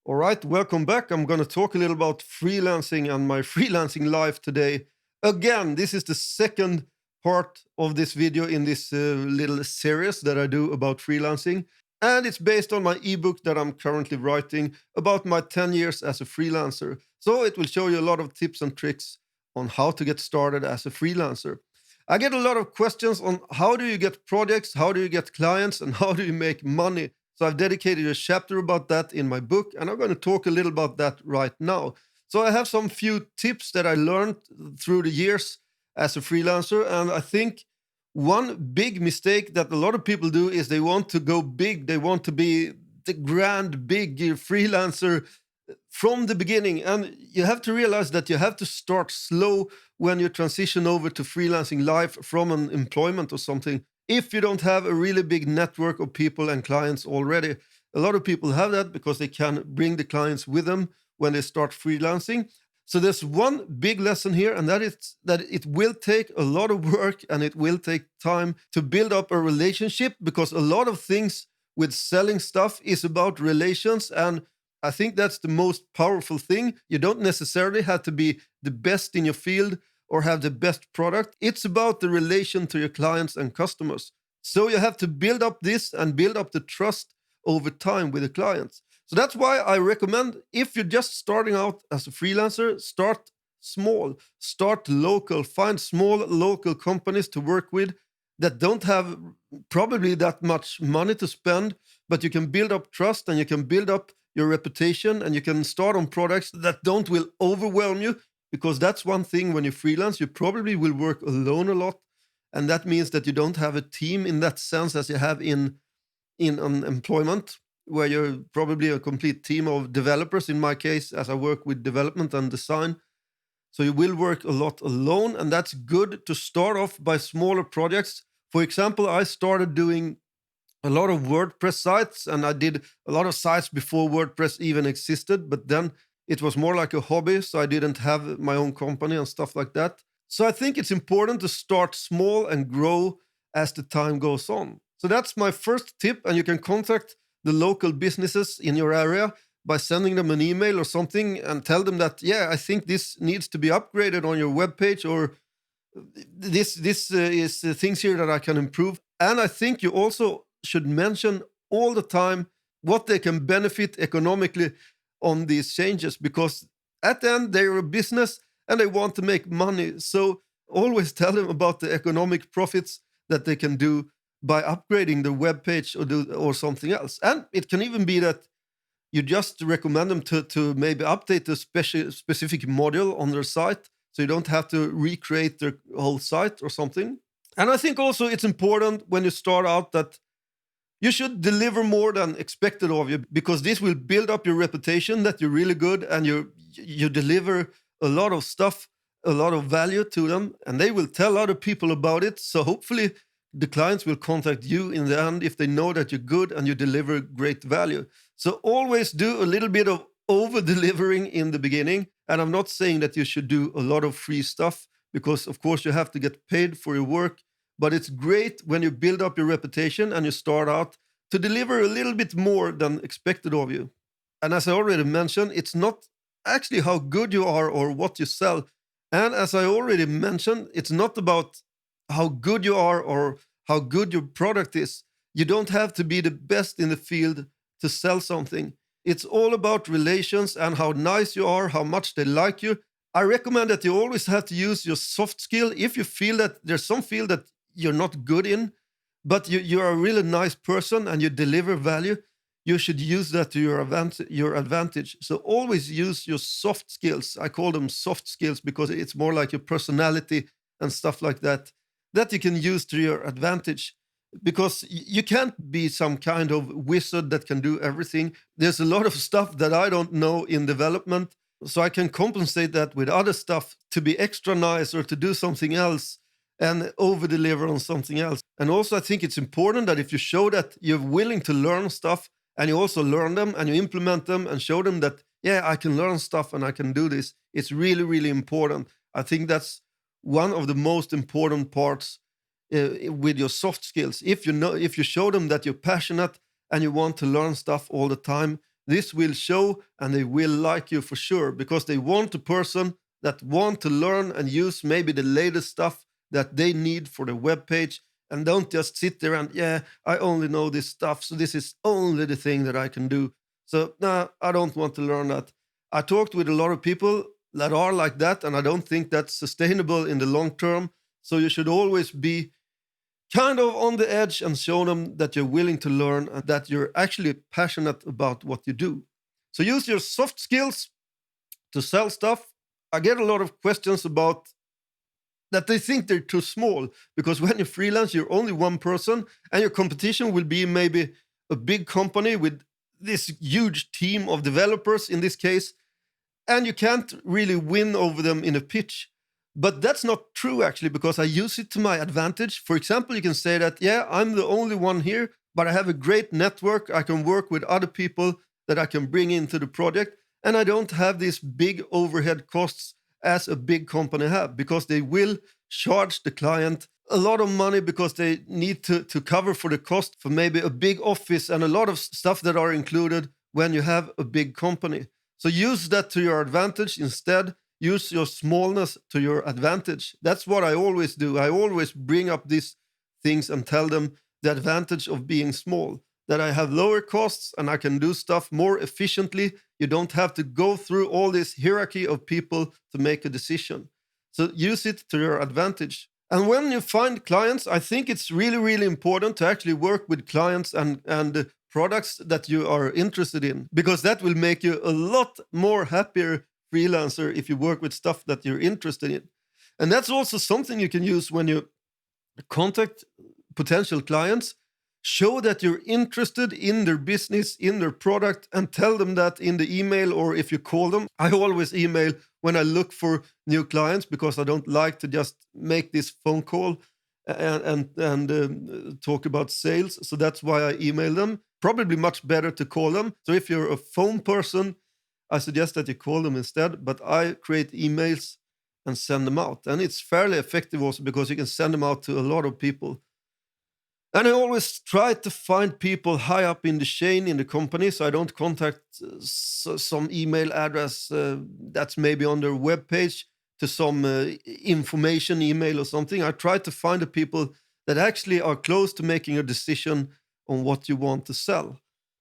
All right, welcome back. I'm going to talk a little about freelancing and my freelancing life today. Again, this is the second part of this video in this little series that I do about freelancing. And it's based on my ebook that I'm currently writing about my 10 years as a freelancer. So it will show you a lot of tips and tricks on how to get started as a freelancer. I get a lot of questions on how do you get projects, how do you get clients, and how do you make money. So I've dedicated a chapter about that in my book, and I'm going to talk a little about that right now. So I have some few tips that I learned through the years as a freelancer, and I think one big mistake that a lot of people do is they want to go big. They want to be the grand, big freelancer from the beginning. And you have to realize that you have to start slow when you transition over to freelancing life from an employment or something. If you don't have a really big network of people and clients already, a lot of people have that because they can bring the clients with them when they start freelancing. So there's one big lesson here, and that is that it will take a lot of work and it will take time to build up a relationship, because a lot of things with selling stuff is about relations. And I think that's the most powerful thing. You don't necessarily have to be the best in your field or have the best product. It's about the relation to your clients and customers. So you have to build up this and build up the trust over time with the clients. So that's why I recommend, if you're just starting out as a freelancer, start small, start local, find small local companies to work with that don't have probably that much money to spend, but you can build up trust and you can build up your reputation, and you can start on products that don't will overwhelm you, because that's one thing. When you freelance, you probably will work alone a lot, and that means that you don't have a team in that sense as you have in an employment, where you're probably a complete team of developers, in my case, as I work with development and design. So you will work a lot alone, and that's good to start off by smaller projects. For example, I started doing a lot of WordPress sites, and I did a lot of sites before WordPress even existed, but then it was more like a hobby, so I didn't have my own company and stuff like that. So I think it's important to start small and grow as the time goes on. So that's my first tip, and you can contact the local businesses in your area by sending them an email or something and tell them that, yeah, I think this needs to be upgraded on your webpage, or this is things here that I can improve. And I think you also should mention all the time what they can benefit economically on these changes, because at the end they're a business and they want to make money. So always tell them about the economic profits that they can do by upgrading the web page or something else. And it can even be that you just recommend them to maybe update the specific module on their site, so you don't have to recreate their whole site or something. And I think also it's important when you start out that you should deliver more than expected of you, because this will build up your reputation that you're really good and you deliver a lot of stuff, a lot of value to them, and they will tell other people about it. So hopefully the clients will contact you in the end if they know that you're good and you deliver great value. So always do a little bit of over delivering in the beginning. And I'm not saying that you should do a lot of free stuff, because of course you have to get paid for your work. But it's great when you build up your reputation and you start out to deliver a little bit more than expected of you. And as I already mentioned, it's not actually how good you are or what you sell. And as I already mentioned, it's not about how good you are or how good your product is. You don't have to be the best in the field to sell something. It's all about relations and how nice you are, how much they like you. I recommend that you always have to use your soft skill. If you feel that there's some field that you're not good in, but you're a really nice person and you deliver value, you should use that to your advantage. So always use your soft skills. I call them soft skills because it's more like your personality and stuff like that you can use to your advantage. Because you can't be some kind of wizard that can do everything. There's a lot of stuff that I don't know in development, so I can compensate that with other stuff to be extra nice or to do something else and over deliver on something else. And also I think it's important that if you show that you're willing to learn stuff and you also learn them and you implement them and show them that, yeah, I can learn stuff and I can do this, it's really, really important. I think that's one of the most important parts with your soft skills. If you show them that you're passionate and you want to learn stuff all the time, this will show, and they will like you for sure, because they want a person that want to learn and use maybe the latest stuff that they need for the web page, and don't just sit there and, yeah, I only know this stuff, so this is only the thing that I can do. So, no, I don't want to learn that. I talked with a lot of people that are like that, and I don't think that's sustainable in the long term. So you should always be kind of on the edge and show them that you're willing to learn and that you're actually passionate about what you do. So use your soft skills to sell stuff. I get a lot of questions about that they think they're too small, because when you freelance, you're only one person, and your competition will be maybe a big company with this huge team of developers in this case, and you can't really win over them in a pitch. But that's not true, actually, because I use it to my advantage. For example, you can say that, yeah, I'm the only one here, but I have a great network. I can work with other people that I can bring into the project, and I don't have these big overhead costs as a big company have, because they will charge the client a lot of money because they need to cover for the cost for maybe a big office and a lot of stuff that are included when you have a big company. So use that to your advantage instead. Use your smallness to your advantage. That's what I always do. I always bring up these things and tell them the advantage of being small, that I have lower costs and I can do stuff more efficiently. You don't have to go through all this hierarchy of people to make a decision. So use it to your advantage. And when you find clients, I think it's really, really important to actually work with clients and products that you are interested in, because that will make you a lot more happier freelancer if you work with stuff that you're interested in. And that's also something you can use when you contact potential clients. Show that you're interested in their business, in their product, and tell them that in the email, or if you call them. I always email when I look for new clients, because I don't like to just make this phone call and talk about sales. So that's why I email them. Probably much better to call them. So if you're a phone person, I suggest that you call them instead, but I create emails and send them out. And it's fairly effective also, because you can send them out to a lot of people. And I always try to find people high up in the chain in the company, so I don't contact some email address that's maybe on their webpage to some information email or something. I try to find the people that actually are close to making a decision on what you want to sell.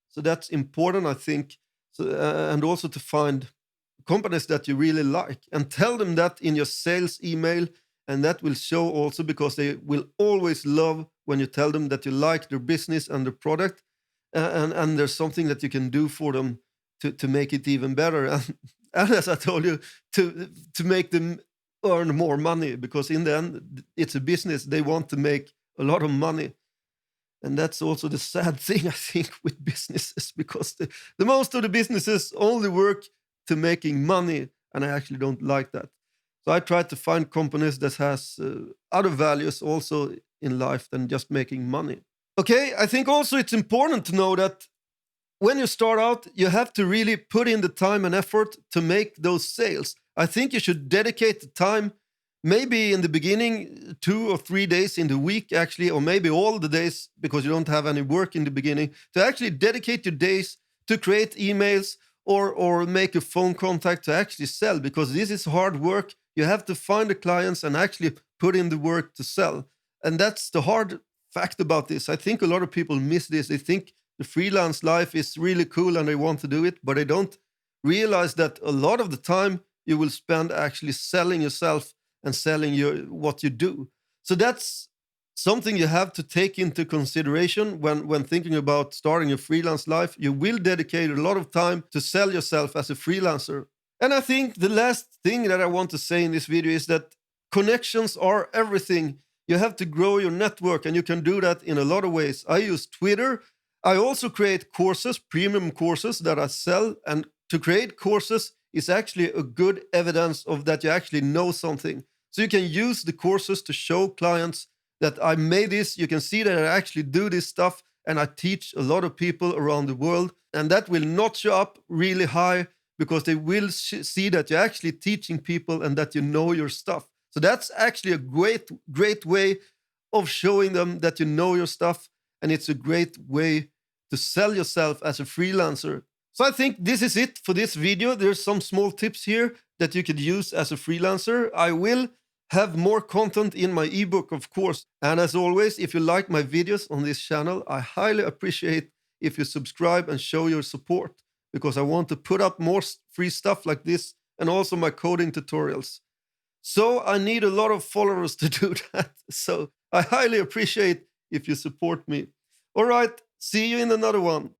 So that's important, I think. So, and also to find companies that you really like and tell them that in your sales email. And that will show also, because they will always love when you tell them that you like their business and their product, and there's something that you can do for them to make it even better. And as I told you, to make them earn more money, because in the end, it's a business. They want to make a lot of money. And that's also the sad thing, I think, with businesses, because the most of the businesses only work to making money, and I actually don't like that. So I try to find companies that has other values also in life than just making money. Okay, I think also it's important to know that when you start out, you have to really put in the time and effort to make those sales. I think you should dedicate the time, maybe in the beginning, 2 or 3 days in the week, actually, or maybe all the days, because you don't have any work in the beginning, to actually dedicate your days to create emails or make a phone contact to actually sell, because this is hard work. You have to find the clients and actually put in the work to sell. And that's the hard fact about this. I think a lot of people miss this. They think the freelance life is really cool and they want to do it, but they don't realize that a lot of the time you will spend actually selling yourself and selling what you do. So that's something you have to take into consideration when thinking about starting a freelance life. You will dedicate a lot of time to sell yourself as a freelancer. And I think the last thing that I want to say in this video is that connections are everything. You have to grow your network, and you can do that in a lot of ways. I use Twitter. I also create courses, premium courses that I sell. And to create courses is actually a good evidence of that you actually know something. So you can use the courses to show clients that I made this. You can see that I actually do this stuff, and I teach a lot of people around the world. And that will not show up really high, because they will see that you're actually teaching people and that you know your stuff. So that's actually a great way of showing them that you know your stuff. And it's a great way to sell yourself as a freelancer. So I think this is it for this video. There's some small tips here that you could use as a freelancer. I will have more content in my ebook, of course. And as always, if you like my videos on this channel, I highly appreciate if you subscribe and show your support, because I want to put up more free stuff like this and also my coding tutorials. So I need a lot of followers to do that. So I highly appreciate if you support me. All right, see you in another one.